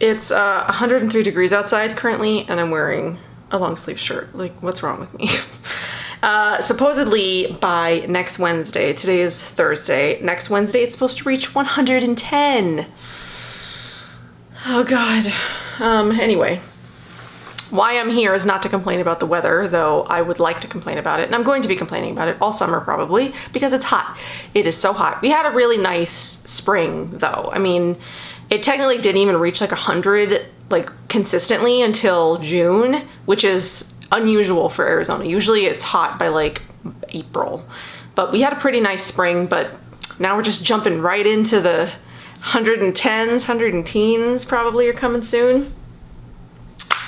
It's 103 degrees outside currently, and I'm wearing a long sleeve shirt. Like, what's wrong with me? Supposedly by next Wednesday, today is Thursday, next Wednesday it's supposed to reach 110. Oh God. Anyway, why I'm here is not to complain about the weather, though I would like to complain about it, and I'm going to be complaining about it all summer probably, because it's hot. It is so hot. We had a really nice spring though. I mean, it technically didn't even reach like 100 like consistently until June, which is unusual for Arizona. Usually it's hot by like April, but we had a pretty nice spring, but now we're just jumping right into the 110s, 110s probably are coming soon.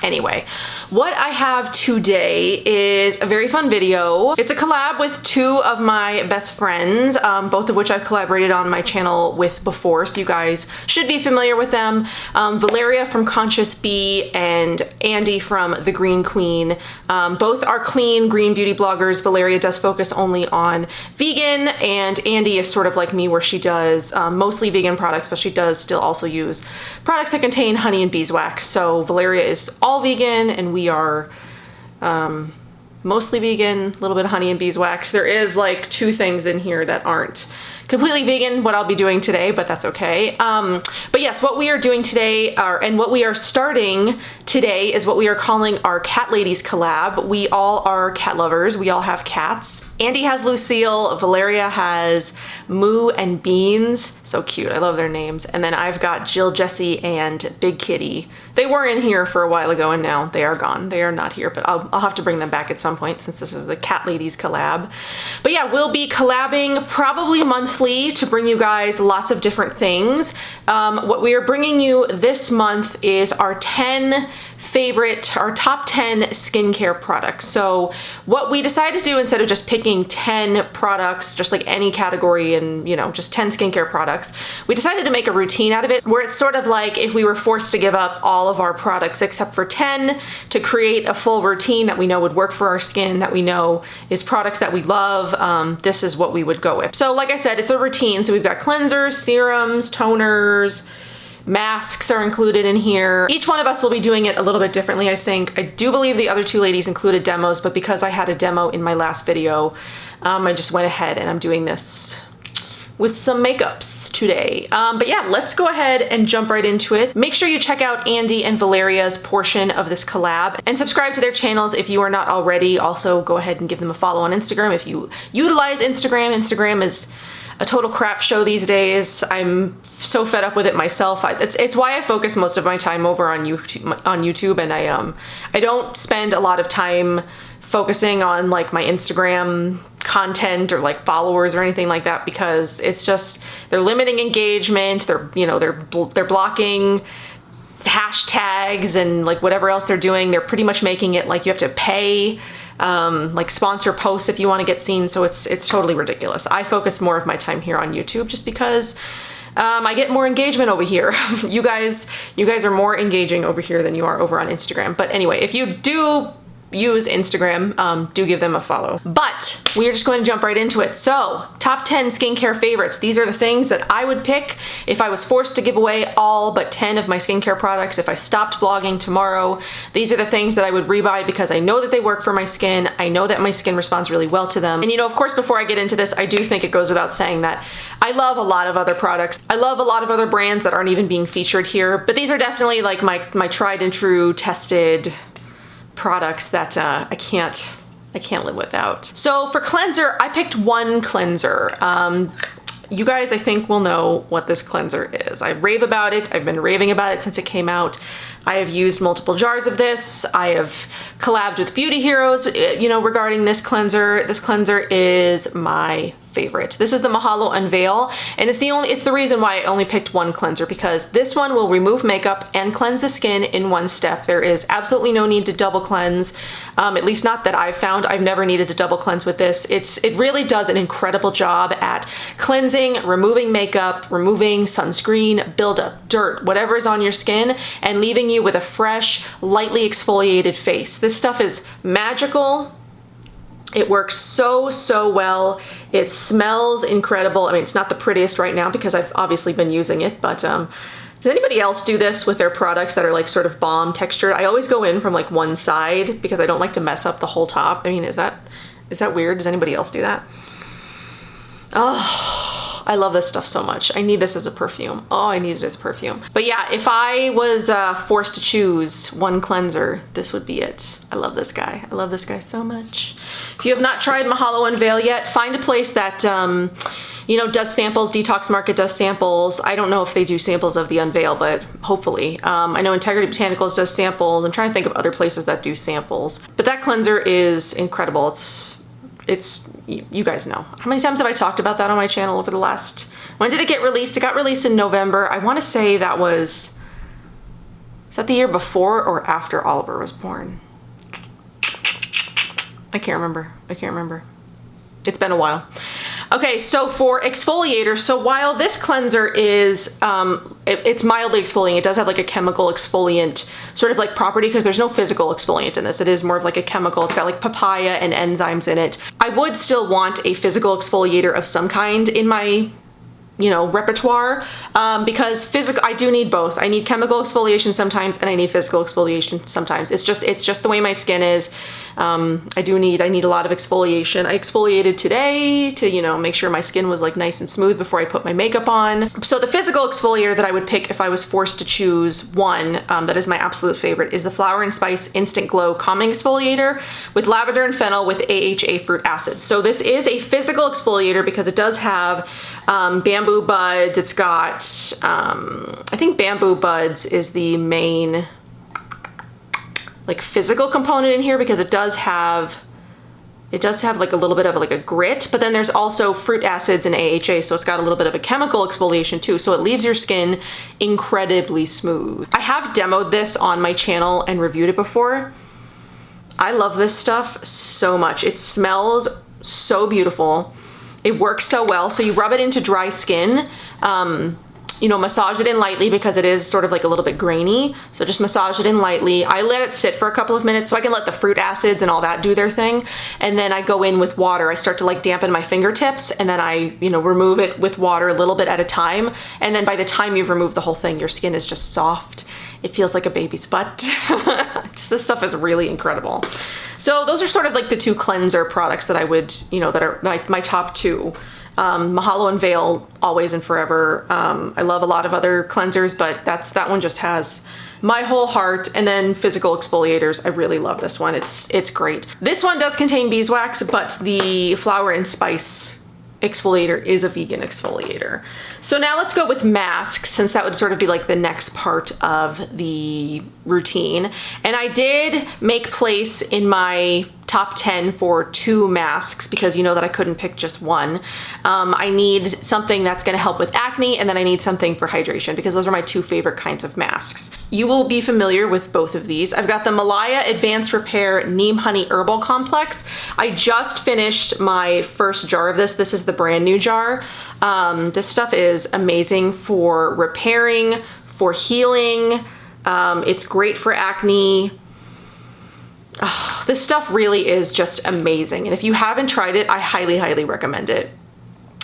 Anyway, what I have today is a very fun video. It's a collab with two of my best friends, both of which I've collaborated on my channel with before, so you guys should be familiar with them. Valeria from Conscious Bee and Andy from The Green Queen. Both are clean green beauty bloggers. Valeria does focus only on vegan, and Andy is sort of like me where she does mostly vegan products, but she does still also use products that contain honey and beeswax. So Valeria is all vegan and we are mostly vegan, a little bit of honey and beeswax. There is like 2 things in here that aren't completely vegan, what I'll be doing today, but that's okay. But yes, what we are doing today and what we are starting today is what we are calling our Cat Ladies collab. We all are cat lovers. We all have cats. Andy has Lucille, Valeria has Moo and Beans. So cute, I love their names. And then I've got Jill, Jessie, and Big Kitty. They were in here for a while ago and now they are gone. They are not here, but I'll have to bring them back at some point since this is the Cat Ladies collab. But yeah, we'll be collabing probably monthly to bring you guys lots of different things. What we are bringing you this month is our top 10 skincare products. So what we decided to do, instead of just picking 10 products, just like any category and, you know, just 10 skincare products, we decided to make a routine out of it, where it's sort of like if we were forced to give up all of our products except for 10 to create a full routine that we know would work for our skin, that we know is products that we love, this is what we would go with. So like I said, it's a routine. So we've got cleansers, serums, toners, masks are included in here. Each one of us will be doing it a little bit differently, I think. I do believe the other 2 ladies included demos, but because I had a demo in my last video, I just went ahead and I'm doing this with some makeups today. But yeah, let's go ahead and jump right into it. Make sure you check out Andy and Valeria's portion of this collab and subscribe to their channels if you are not already. Also, go ahead and give them a follow on Instagram if you utilize Instagram. Instagram is a total crap show these days. I'm so fed up with it myself. It's why I focus most of my time over on YouTube, and I don't spend a lot of time focusing on like my Instagram content or like followers or anything like that, because it's just, they're limiting engagement, they're blocking hashtags and like whatever else they're doing. They're pretty much making it like you have to pay like sponsor posts if you want to get seen. So it's totally ridiculous. I focus more of my time here on YouTube just because I get more engagement over here. You guys are more engaging over here than you are over on Instagram. But anyway, if you do use Instagram, do give them a follow. But we are just going to jump right into it. So, top 10 skincare favorites. These are the things that I would pick if I was forced to give away all but 10 of my skincare products. If I stopped blogging tomorrow, these are the things that I would rebuy because I know that they work for my skin. I know that my skin responds really well to them. And you know, of course, before I get into this, I do think it goes without saying that I love a lot of other products. I love a lot of other brands that aren't even being featured here, but these are definitely like my tried and true tested products that I can't live without. So for cleanser, I picked one cleanser. You guys, I think, will know what this cleanser is. I rave about it. I've been raving about it since it came out. I have used multiple jars of this. I have collabed with beauty heroes, you know, regarding this cleanser. This cleanser is my favorite. This is the Mahalo Unveil, and it's the reason why I only picked one cleanser, because this one will remove makeup and cleanse the skin in one step. There is absolutely no need to double cleanse, at least not that I've found. I've never needed to double cleanse with this. It really does an incredible job at cleansing, removing makeup, removing sunscreen, buildup, dirt, whatever is on your skin, and leaving you with a fresh, lightly exfoliated face. This stuff is magical. It works so well. It smells incredible. I mean, it's not the prettiest right now because I've obviously been using it, but Does anybody else do this with their products that are like sort of balm textured? I always go in from like one side because I don't like to mess up the whole top. I mean, is that weird? Does anybody else do that? Oh, I love this stuff so much. I need this as a perfume. Oh, I need it as a perfume. But yeah, if I was forced to choose one cleanser, this would be it. I love this guy. I love this guy so much. If you have not tried Mahalo Unveil yet, find a place that, you know, does samples. Detox Market does samples. I don't know if they do samples of the Unveil, but hopefully. I know Integrity Botanicals does samples. I'm trying to think of other places that do samples. But that cleanser is incredible. It's you guys know. How many times have I talked about that on my channel over the last... When did it get released? It got released in November. I want to say that was... Is that the year before or after Oliver was born? I can't remember. I can't remember. It's been a while. Okay, so for exfoliator, so while this cleanser is, it's mildly exfoliating, it does have like a chemical exfoliant sort of like property because there's no physical exfoliant in this. It is more of like a chemical. It's got like papaya and enzymes in it. I would still want a physical exfoliator of some kind in my, you know, repertoire, because I do need both. I need chemical exfoliation sometimes and I need physical exfoliation sometimes. It's just the way my skin is. I need a lot of exfoliation. I exfoliated today to, you know, make sure my skin was like nice and smooth before I put my makeup on. So the physical exfoliator that I would pick if I was forced to choose one, that is my absolute favorite, is the Flower & Spice Instant Glow Calming Exfoliator with lavender and fennel with AHA fruit acid. So this is a physical exfoliator because it does have bamboo buds. It's got, I think bamboo buds is the main like physical component in here because it does have like a little bit of like a grit, but then there's also fruit acids and AHA, so it's got a little bit of a chemical exfoliation too, so it leaves your skin incredibly smooth. I have demoed this on my channel and reviewed it before. I love this stuff so much. It smells so beautiful. It works so well. So you rub it into dry skin, you know, massage it in lightly because it is sort of like a little bit grainy. So just massage it in lightly. I let it sit for a couple of minutes so I can let the fruit acids and all that do their thing. And then I go in with water. I start to like dampen my fingertips and then I, you know, remove it with water a little bit at a time. And then by the time you've removed the whole thing, your skin is just soft. It feels like a baby's butt. This stuff is really incredible. So those are sort of like the two cleanser products that I would, you know, that are like my top two. Mahalo Unveil, always and forever. I love a lot of other cleansers, but that one just has my whole heart. And then physical exfoliators, I really love this one. It's great. This one does contain beeswax, but the Flower & Spice exfoliator is a vegan exfoliator. So now let's go with masks, since that would sort of be like the next part of the routine. And I did make place in my top 10 for 2 masks because you know that I couldn't pick just one. I need something that's going to help with acne, and then I need something for hydration because those are my 2 favorite kinds of masks. You will be familiar with both of these. I've got the Malaya Advanced Repair Neem Honey Herbal Complex. I just finished my first jar of this. This is the brand new jar. This stuff is amazing for repairing, for healing. It's great for acne. Oh, this stuff really is just amazing. And if you haven't tried it, I highly, highly recommend it.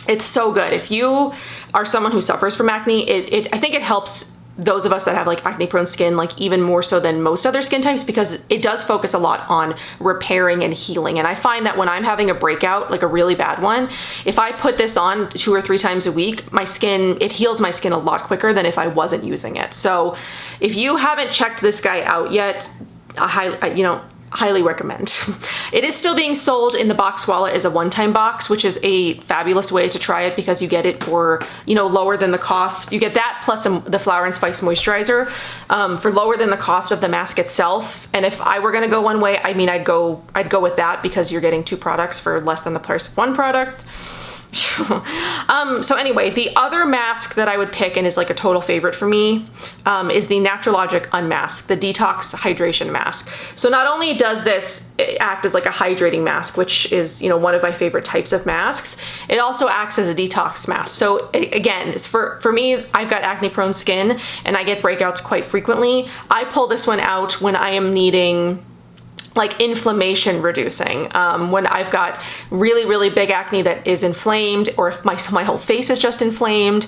It's so good. If you are someone who suffers from acne, I think it helps those of us that have like acne prone skin, like even more so than most other skin types, because it does focus a lot on repairing and healing. And I find that when I'm having a breakout, like a really bad one, if I put this on 2 or 3 times a week, it heals my skin a lot quicker than if I wasn't using it. So if you haven't checked this guy out yet, highly recommend. It is still being sold in the box wallet as a one-time box, which is a fabulous way to try it because you get it for, you know, lower than the cost. You get that plus the Flower & Spice moisturizer for lower than the cost of the mask itself. And if I were gonna go one way, I mean, I'd go with that because you're getting 2 products for less than the price of 1 product. So anyway, the other mask that I would pick and is like a total favorite for me is the Naturalogic Unmask, the Detox Hydration Mask. So not only does this act as like a hydrating mask, which is, you know, one of my favorite types of masks, it also acts as a detox mask. So again, it's for me, I've got acne prone skin and I get breakouts quite frequently. I pull this one out when I am needing like inflammation reducing. When I've got really, really big acne that is inflamed, or if my whole face is just inflamed,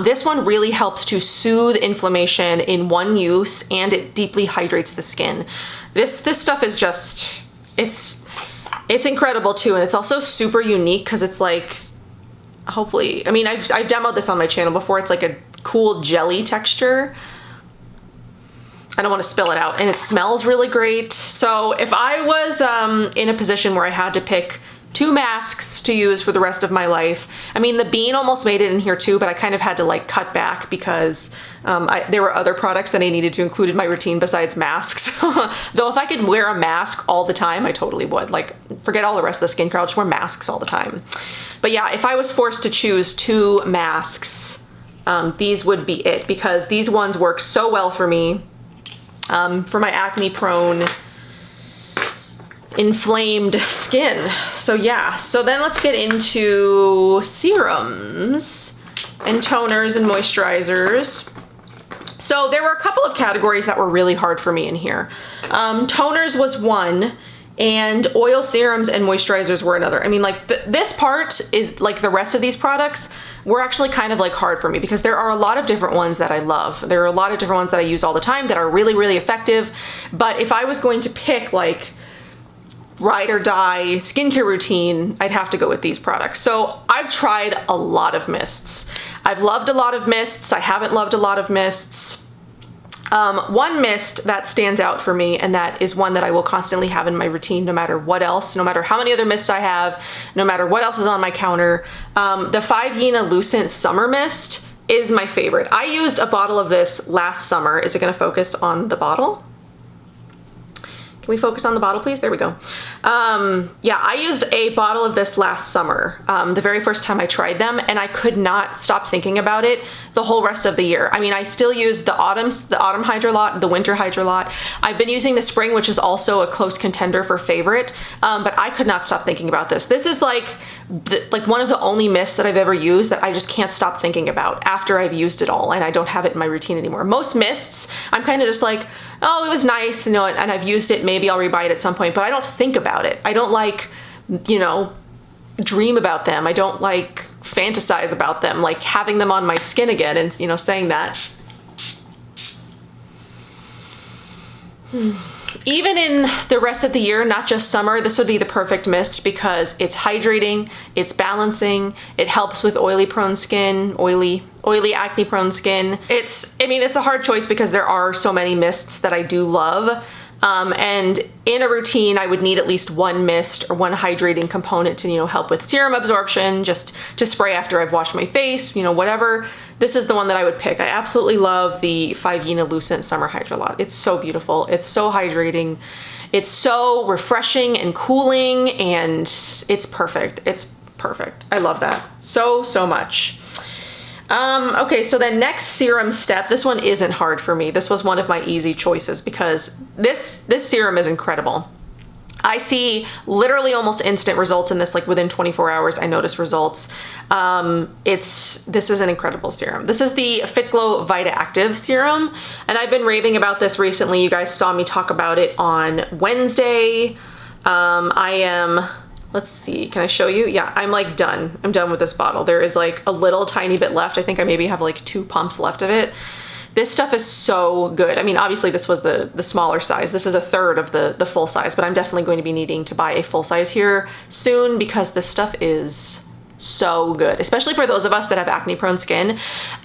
this one really helps to soothe inflammation in one use, and it deeply hydrates the skin. This stuff is just, it's incredible too, and it's also super unique because it's like, hopefully, I mean, I've demoed this on my channel before. It's like a cool jelly texture. I don't want to spill it out, and it smells really great. So if I was in a position where I had to pick 2 masks to use for the rest of my life, I mean, the bean almost made it in here too, but I kind of had to like cut back because there were other products that I needed to include in my routine besides masks. Though if I could wear a mask all the time, I totally would. Like, forget all the rest of the skincare, I'll just wear masks all the time. But yeah, if I was forced to choose 2 masks, these would be it, because these ones work so well for me. For my acne prone, inflamed skin. So yeah, so then let's get into serums and toners and moisturizers. So there were a couple of categories that were really hard for me in here. Toners was one, and oil serums and moisturizers were another. I mean, like this part is like the rest of these products were actually kind of like hard for me, because there are a lot of different ones that I love. There are a lot of different ones that I use all the time that are really, really effective. But if I was going to pick like ride or die skincare routine, I'd have to go with these products. So I've tried a lot of mists. I've loved a lot of mists. I haven't loved a lot of mists. One mist that stands out for me, and that is one that I will constantly have in my routine no matter what else, no matter how many other mists I have, no matter what else is on my counter, the 5 Yena Lucent Summer Mist is my favorite. I used a bottle of this last summer. Is it going to focus on the bottle? Can we focus on the bottle, please? There we go. Yeah, I used a bottle of this last summer, the very first time I tried them, and I could not stop thinking about it the whole rest of the year. I mean, I still use the autumn Hydrolot, the winter Hydrolot. I've been using the spring, which is also a close contender for favorite, but I could not stop thinking about this. This is like one of the only mists that I've ever used that I just can't stop thinking about after I've used it all, and I don't have it in my routine anymore. Most mists, I'm kind of just like, oh, it was nice, you know, and I've used it, maybe I'll rebuy it at some point, but I don't think about it. I don't like, you know, dream about them. I don't like fantasize about them, like having them on my skin again and, you know, saying that. Even in the rest of the year, not just summer, this would be the perfect mist because it's hydrating, it's balancing, it helps with oily prone skin, oily acne prone skin. I mean, it's a hard choice because there are so many mists that I do love. And in a routine, I would need at least one mist or one hydrating component to, you know, help with serum absorption, just to spray after I've washed my face, you know, whatever. This is the one that I would pick. I absolutely love the 5 Yena Lucent Summer Hydrolot. It's so beautiful. It's so hydrating. It's so refreshing and cooling, and it's perfect. It's perfect. I love that so, so much. Okay, so then next serum step, this one isn't hard for me. This was one of my easy choices because this serum is incredible. I see literally almost instant results in this, like within 24 hours, I notice results. This is an incredible serum. This is the Fit Glow Vita Active Serum, and I've been raving about this recently. You guys saw me talk about it on Wednesday. Let's see, can I show you? Yeah, I'm like done. I'm done with this bottle. There is like a little tiny bit left. I think I maybe have like 2 pumps left of it. This stuff is so good. I mean, obviously this was the smaller size. This is a third of the full size, but I'm definitely going to be needing to buy a full size here soon because this stuff is so good, especially for those of us that have acne prone skin.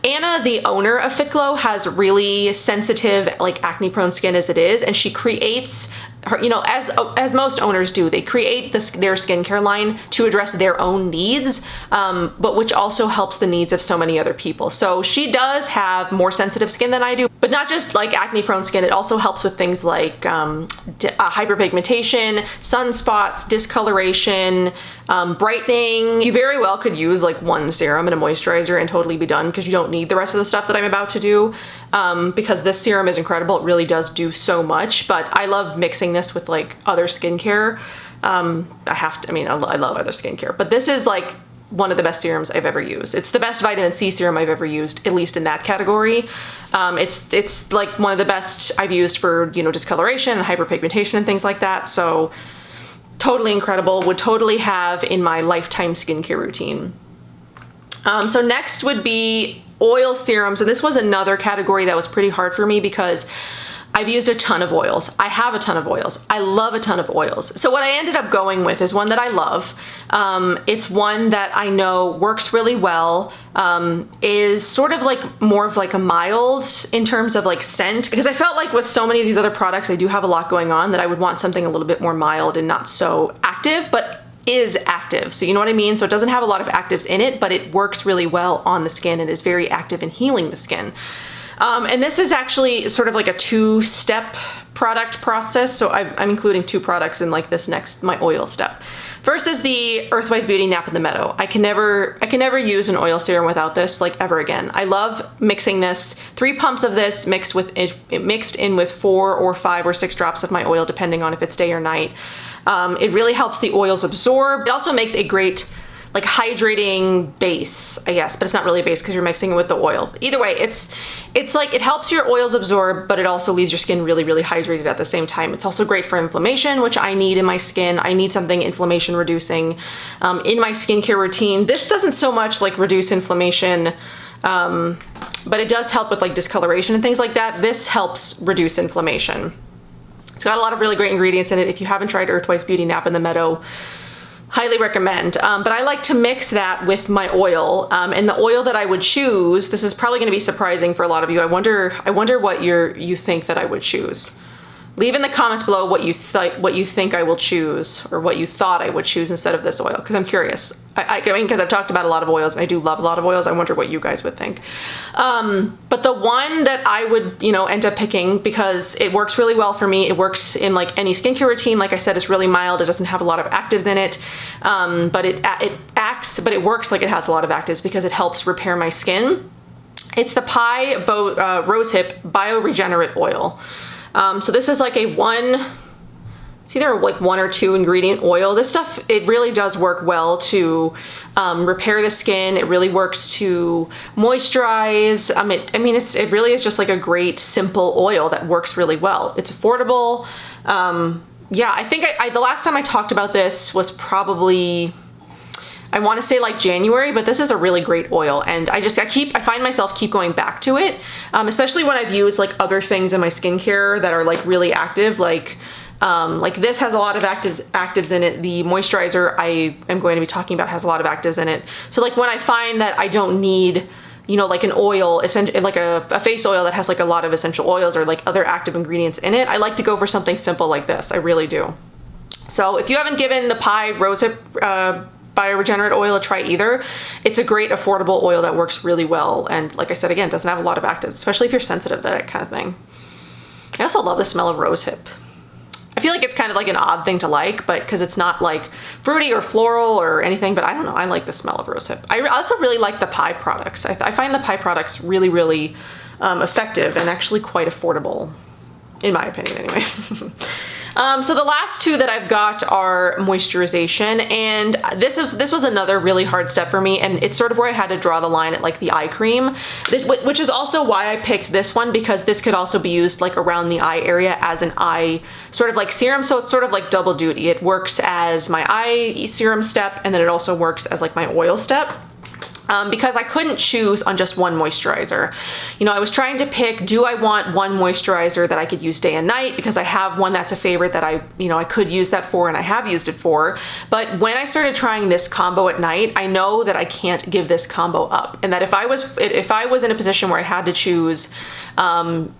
Anna, the owner of Fit Glow, has really sensitive, like acne prone skin as it is, and she creates her, you know, as most owners do, they create their skincare line to address their own needs, but which also helps the needs of so many other people. So she does have more sensitive skin than I do, but not just like acne prone skin. It also helps with things like hyperpigmentation, sunspots, discoloration, brightening. You very well could use like one serum and a moisturizer and totally be done because you don't need the rest of the stuff that I'm about to do. Because this serum is incredible. It really does do so much, but I love mixing this with like other skincare. I love other skincare, but this is like one of the best serums I've ever used. It's the best vitamin C serum I've ever used, at least in that category. It's like one of the best I've used for, you know, discoloration and hyperpigmentation and things like that. So totally incredible, would totally have in my lifetime skincare routine. So next would be oil serums, and this was another category that was pretty hard for me because I've used a ton of oils. I have a ton of oils. I love a ton of oils. So what I ended up going with is one that I love. It's one that I know works really well, is sort of like more of like a mild in terms of like scent, because I felt like with so many of these other products, I do have a lot going on that I would want something a little bit more mild and not so active, but is active. So you know what I mean? So it doesn't have a lot of actives in it, but it works really well on the skin and is very active in healing the skin. And this is actually sort of like a two-step product process. So I'm including two products in like this next, my oil step. First is the Earthwise Beauty Nap in the Meadow. I can never use an oil serum without this, like ever again. I love mixing this, 3 pumps of this mixed in with 4 or 5 or 6 drops of my oil, depending on if it's day or night. It really helps the oils absorb. It also makes a great like hydrating base, I guess, but it's not really a base because you're mixing it with the oil. Either way, it's like it helps your oils absorb, but it also leaves your skin really, really hydrated at the same time. It's also great for inflammation, which I need in my skin. I need something inflammation reducing in my skincare routine. This doesn't so much like reduce inflammation, but it does help with like discoloration and things like that. This helps reduce inflammation. It's got a lot of really great ingredients in it. If you haven't tried Earthwise Beauty Nap in the Meadow, highly recommend. But I like to mix that with my oil, and the oil that I would choose, this is probably going to be surprising for a lot of you. I wonder what you think that I would choose. Leave in the comments below what you think I will choose, or what you thought I would choose instead of this oil, because I'm curious. I mean, because I've talked about a lot of oils and I do love a lot of oils. I wonder what you guys would think. But the one that I would, you know, end up picking, because it works really well for me. It works in like any skincare routine. Like I said, it's really mild. It doesn't have a lot of actives in it, but it works like it has a lot of actives because it helps repair my skin. It's the Rosehip Bioregenerate Oil. So this is like it's either like 1 or 2 ingredient oil. This stuff, it really does work well to repair the skin. It really works to moisturize. It really is just like a great simple oil that works really well. It's affordable. Yeah, I think the last time I talked about this was probably, I want to say like January, but this is a really great oil, and I find myself keep going back to it, especially when I've used like other things in my skincare that are like really active, like this has a lot of actives in it. The moisturizer I am going to be talking about has a lot of actives in it. So like when I find that I don't need, you know, like an oil, like a face oil that has like a lot of essential oils or like other active ingredients in it, I like to go for something simple like this. I really do. So if you haven't given the Rosehip Bioregenerate Oil a try either, it's a great affordable oil that works really well, and like I said again, doesn't have a lot of actives, especially if you're sensitive to that kind of thing. I also love the smell of rosehip. I feel like it's kind of like an odd thing to like, but because it's not like fruity or floral or anything, but I don't know, I like the smell of rosehip. I also really like the pie products. I find the pie products really, really effective and actually quite affordable, in my opinion anyway. So the last 2 that I've got are moisturization, and this was another really hard step for me, and it's sort of where I had to draw the line at like the eye cream, which is also why I picked this one, because this could also be used like around the eye area as an eye sort of like serum, so it's sort of like double duty. It works as my eye serum step, and then it also works as like my oil step. Because I couldn't choose on just one moisturizer. You know, I was trying to pick, do I want one moisturizer that I could use day and night, because I have one that's a favorite that I could use that for, and I have used it for. But when I started trying this combo at night, I know that I can't give this combo up, and that if I was in a position where I had to choose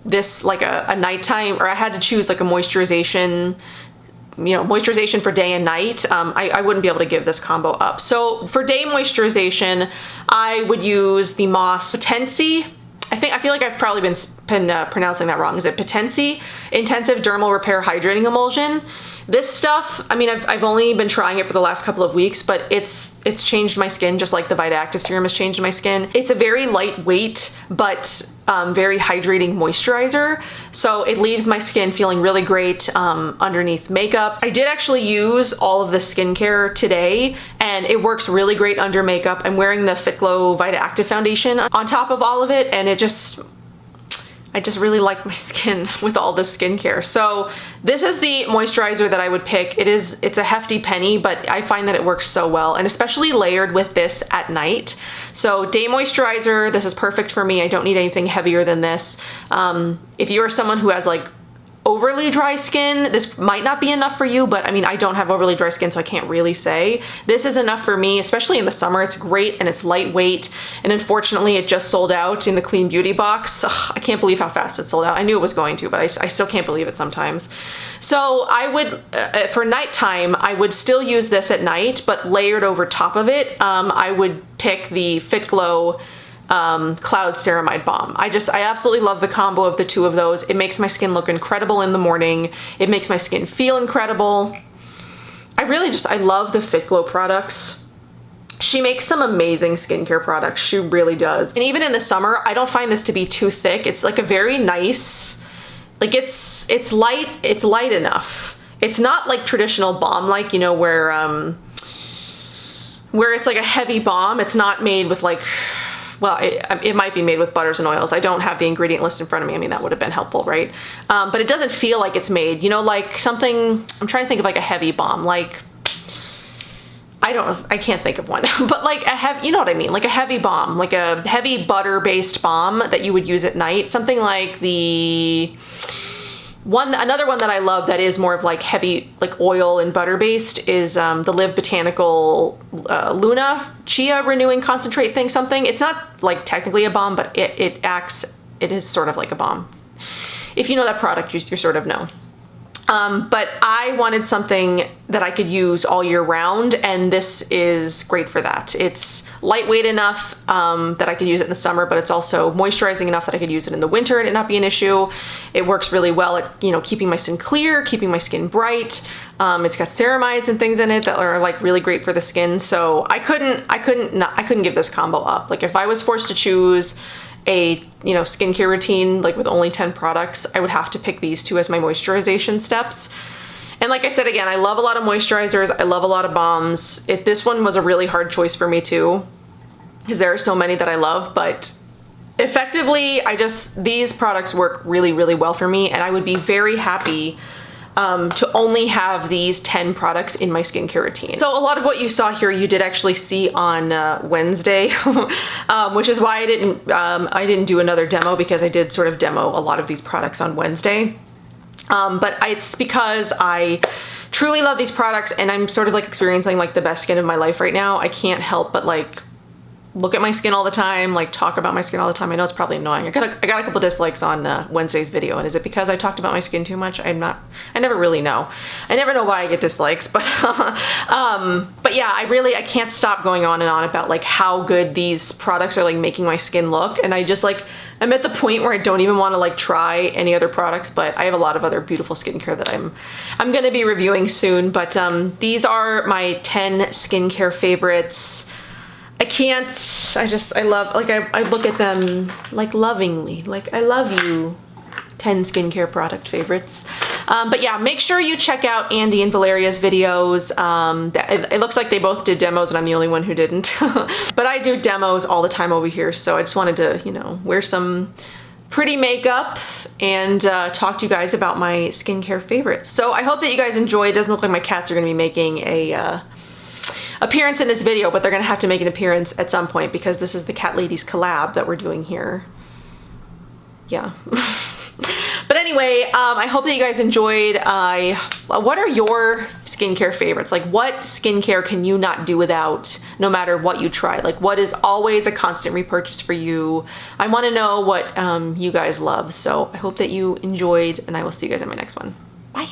this like a nighttime, or I had to choose like a moisturization for day and night, I wouldn't be able to give this combo up. So for day moisturization, I would use the Moss Potency. I feel like I've probably been pronouncing that wrong. Is it Potency? Intensive Dermal Repair Hydrating Emulsion. This stuff, I mean, I've only been trying it for the last couple of weeks, but it's changed my skin just like the Vita Active Serum has changed my skin. It's a very lightweight, but very hydrating moisturizer. So it leaves my skin feeling really great underneath makeup. I did actually use all of the skincare today, and it works really great under makeup. I'm wearing the Fit Glow Vita Active Foundation on top of all of it, and I just really like my skin with all this skincare. So this is the moisturizer that I would pick. It's a hefty penny, but I find that it works so well, and especially layered with this at night. So day moisturizer, this is perfect for me. I don't need anything heavier than this. If you're someone who has like overly dry skin, this might not be enough for you, but I mean, I don't have overly dry skin, so I can't really say. This is enough for me, especially in the summer. It's great and it's lightweight, and unfortunately it just sold out in the Clean Beauty box. Ugh, I can't believe how fast it sold out. I knew it was going to, but I still can't believe it sometimes. So I would, for nighttime, I would still use this at night, but layered over top of it, I would pick the Fit Glow Cloud Ceramide Balm. I absolutely love the combo of the two of those. It makes my skin look incredible in the morning. It makes my skin feel incredible. I love the Fit Glow products. She makes some amazing skincare products. She really does. And even in the summer, I don't find this to be too thick. It's like a very nice, like it's light enough. It's not like traditional balm, like, you know, where it's like a heavy balm. It's not made with like, well, it might be made with butters and oils. I don't have the ingredient list in front of me. I mean, that would have been helpful, right? But it doesn't feel like it's made, you know, like something, I'm trying to think of like a heavy balm, like, I can't think of one, but like a heavy, you know what I mean? Like a heavy balm, like a heavy butter-based balm that you would use at night. Something like another one that I love that is more of like heavy, like oil and butter based is the Live Botanical Luna Chia Renewing Concentrate thing, something. It's not like technically a balm, but it is sort of like a balm. If you know that product, you sort of know. But I wanted something that I could use all year round, and this is great for that. It's lightweight enough that I could use it in the summer, but it's also moisturizing enough that I could use it in the winter and it not be an issue. It works really well at, you know, keeping my skin clear, keeping my skin bright. It's got ceramides and things in it that are like really great for the skin. So I couldn't give this combo up. Like if I was forced to choose a, you know, skincare routine like with only 10 products, I would have to pick these two as my moisturization steps. And like I said, again, I love a lot of moisturizers. I love a lot of balms. This one was a really hard choice for me too, because there are so many that I love, but effectively, these products work really, really well for me, and I would be very happy to only have these 10 products in my skincare routine. So a lot of what you saw here, you did actually see on Wednesday, which is why I didn't do another demo, because I did sort of demo a lot of these products on Wednesday. But it's because I truly love these products, and I'm sort of like experiencing like the best skin of my life right now. I can't help but like look at my skin all the time, like talk about my skin all the time. I know it's probably annoying. I got a couple dislikes on Wednesday's video, and is it because I talked about my skin too much? I never really know. I never know why I get dislikes, but but yeah, I can't stop going on and on about like how good these products are like making my skin look, and I'm at the point where I don't even want to like try any other products, but I have a lot of other beautiful skincare that I'm gonna be reviewing soon. But these are my 10 skincare favorites. I love, like I look at them like lovingly, like I love you, 10 skincare product favorites. But yeah, make sure you check out Andy and Valeria's videos. It looks like they both did demos and I'm the only one who didn't. But I do demos all the time over here, so I just wanted to, you know, wear some pretty makeup and talk to you guys about my skincare favorites. So I hope that you guys enjoy. It doesn't look like my cats are gonna be making a appearance in this video, but they're gonna have to make an appearance at some point because this is the Cat Ladies collab that we're doing here. Yeah. But anyway, I hope that you guys enjoyed. What are your skincare favorites? Like, what skincare can you not do without, no matter what you try? Like, what is always a constant repurchase for you? I want to know what you guys love. So I hope that you enjoyed, and I will see you guys in my next one. Bye.